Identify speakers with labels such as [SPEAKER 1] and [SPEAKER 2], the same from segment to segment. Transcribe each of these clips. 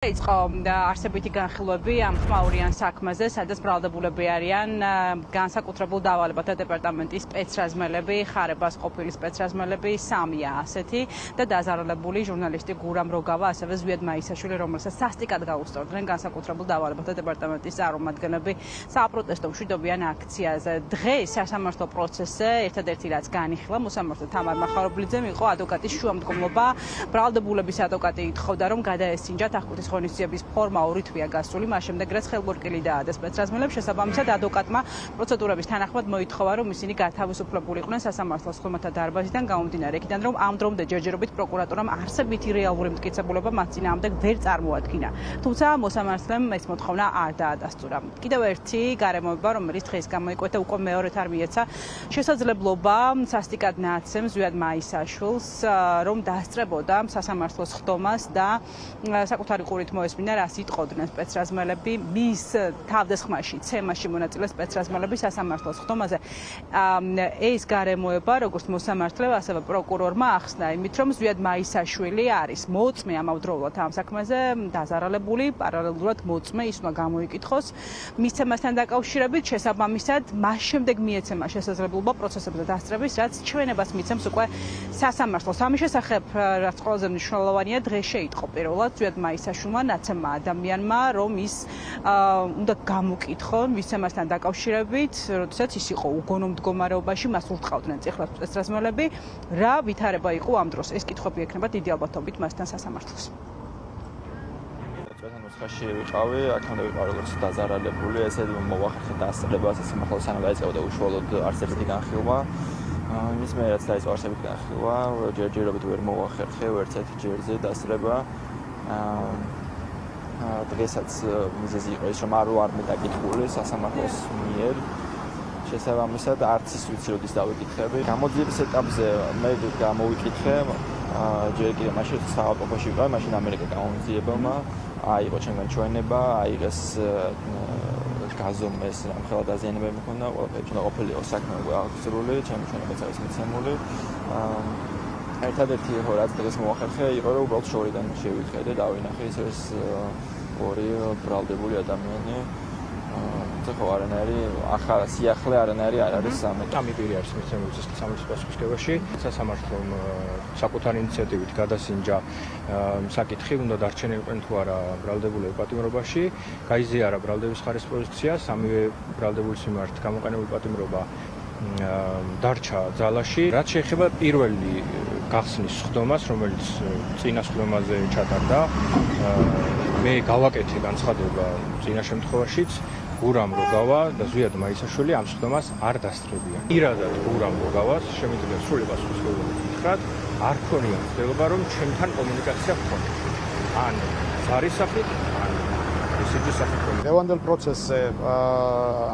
[SPEAKER 1] იწყო არსებითი განხილვები ამ ხმაურიან საქმეზე, სადაც ბრალდებულები არიან განსაკუთრებულ დავალებათა დეპარტამენტის სპეცრაზმელები, ხარებას ყოფილი სპეცრაზმელები, სამია ასეთი და დაზარალებული ჟურნალისტი გურამ როგავა, ასევე ზვიად მაისაშვილი, რომელსაც სასტიკად გაუსწორდნენ განსაკუთრებულ დავალებათა დეპარტამენტის წარმომადგენლები საპროტესტო მშვიდობიან აქციაზე. დღეს სასამართლო პროცესზე ერთადერთი რაც განიხილა მოსამართლე თამარ მახარობლიძემ იყო ადვოკატის შუამდგომლობა. ბრალდებულების ადვოკატი ითხოვდა, რომ გადაესინჯათ აღკვეთის ღონისძიების ფორმა 2 თვეა გასული, მას შემდეგ რაც ხელმორკილი დაადეს სპეცრაზმელებს, შესაბამისად ადვოკატმა პროცედურების თანახმად მოითხოვა, რომ ისინი გათავისუფლებულიყვნენ სასამართლოს ხმელთა დარბაზიდან გამომდინარე იქიდან, რომ ამ დრომდე ჯერჯერობით პროკურატურამ არსებითი რეალური მტკიცებულება მათ წინააღმდეგ ვერ წარმოადგინა. თუმცა მოსამართლემ ეს მოთხოვნა არ დაადასტურა. კიდევ ერთი გარემოება, რომელიც დღეს გამოიკვეთა, უკვე მეორედ არ მიეცა შესაძლებლობა სასტიკად ნაცემ ზვიად მაისაშვილს, რომ დასწრებოდა სასამართლოს ხდომას და საკუთარი ყურით მოესმინა, რას იტყოდნენ სპეცრაზმელები მის თავდასხმაში, ცემაში მონაწილე სპეცრაზმელები სასამართლოს ხდომაზე. ეს გარემოება, როგორც მოსამართლემ, ასევე პროკურორმა ახსნა იმით, რომ ზვიად მაისაშვილი არის მოწმე ამავდროულად ამ საქმეზე, დაზარალებული, პარალელურად მოწმე, ის უნდა გამოიკითხოს მისცემასთან დაკავშირებით, შესაბამისად, მას შემდეგ მიეცემა შესაძლებლობა პროცესებზე დასწრების, რაც ჩვენებას მიცემს უკვე სასამართლოს. ამის შესახებ, რაც ყველაზე მნიშვნელოვანია, დღეს შეიტყო პირველად ზვიად მაისაშვილმა, ნაცემმა ადამიანმა, რომ ის უნდა გამოკითხონ მისცემასთან დაკავშირებით, როდესაც ის იყო უგონო მდგომარეობაში, მას ურტყავდნენ წიხლებს სპეცრაზმელები, რა ვითარება იყო ამ დროს. ეს კითხვები ექნება დიდი ალბათობით მასთან სასამართლოს.
[SPEAKER 2] ნუსხაში ვიყავი, აქამდე ვიყავი როგორც დაზარალებული, ესეთი მოვახერხე დასწრება სასამართლოს სანამ დაიწყებოდა უშუალოდ არსებითი განხილვა. იმის მე რაც დაიწყო არსებითი განხილვა, ჯერჯერობით ვერ მოვახერხე ერთ-ერთ ჯერზე დასწრება. დღესაც მიზეზი იყო ის, რომ არ ვარ დაკითხული სასამართლოს მიერ. შესაბამისად, არც ის ვიცი, როდის დავიკითხები. გამოძიების ეტაპზე მე გამოვიკითხე, ჯერ კიდევ მაშინ საავადმყოფოში ვიყავი, მაშინ ამერიკა გამოძიებელმა აიღო ჩემგან ჩვენება, აიღეს გაზომეს რამხელა დაზიანებები მქონდა, ყველაფერი უნდა ყოფილიყო საქმე უკვე აღწრული, ჩემი ჩვენებაც არის მიცემული. ერთადერთი იყო რაც დღეს მოახერხე, იყო რომ უბრალოდ შორიდან შევიხედე და დავინახე ეს ორი ბრალდებული ადამიანი. ხო არანაირი ახლა სიახლე არანაირი არ არის სამეთ.
[SPEAKER 3] ამი პირი არის მიცემული სასამართლოს პასუხისმგებაში. სასამართლომ საკუთარი ინიციატივით გადასინჯა საკითხი, უნდა დარჩენილიყვნენ თუ არა ბრალდებულები პატიმრობაში. გაიზიარა ბრალდების ხარის პოზიცია, სამივე ბრალდებულის მიმართ გამოყენებული პატიმრობა დარჩა ძალაში. რაც შეეხება პირველი გახსნის ხდომას, რომელიც წინა ხდომაზე ჩატარდა, მე გავაკეთე განცხადება წინა შემთხვევაშიც, გურამ როგავა და ზვიად მაისაშვილი ამ ხდომას არ დასწრებიან. პირადად გურამ როგავას შემიძლია სრული პასუხისმგებლობით მითხრათ, არ ქონია მცდელობა, რომ ჩემთან კომუნიკაცია ჰქონდა. ან ზარის სახით, ან მესიჯის სახით.
[SPEAKER 4] დღევანდელ პროცესზე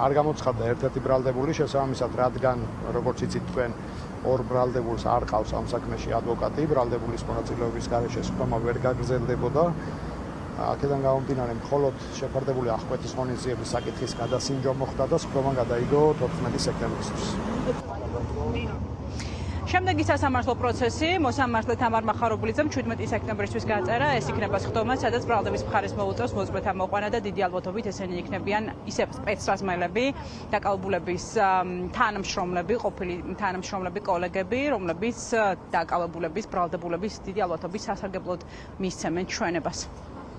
[SPEAKER 4] არ გამოცხადდა ერთ-ერთი ბრალდებული, შესაბამისად, რადგან როგორც იცით თქვენ, ორ ბრალდებულს არ ყავს ამ საქმეში ადვოკატი, ბრალდებულის მონაწილეობის გარეშე ხდომა ვერ გაგრძელდებოდა. აქედან გამომდინარე, მხოლოდ შეფარდებული აღკვეთის ღონისძიების საკითხის გადასინჯვა მოხდა და ხდომა გადაიგო 14 სექტემბრისთვის.
[SPEAKER 1] შემდეგი სასამართლო პროცესი მოსამართლე თამარ მახარობლიძემ 17 სექტემბრისთვის გაწერა. ეს იქნება ხდომა, სადაც ბრალდების მხარეს მოუწევს მოწმეთა მოყვანა და დიდი ალბათობით ესენი იქნებიან ისევ სპეცრაზმელები, დაკავებულების თანამშრომლები, ყოფილი თანამშრომლები, კოლეგები, რომლებიც დაკავებულების ბრალდებულების დიდი ალბათობით სასარგებლოდ მისცემენ ჩვენებას.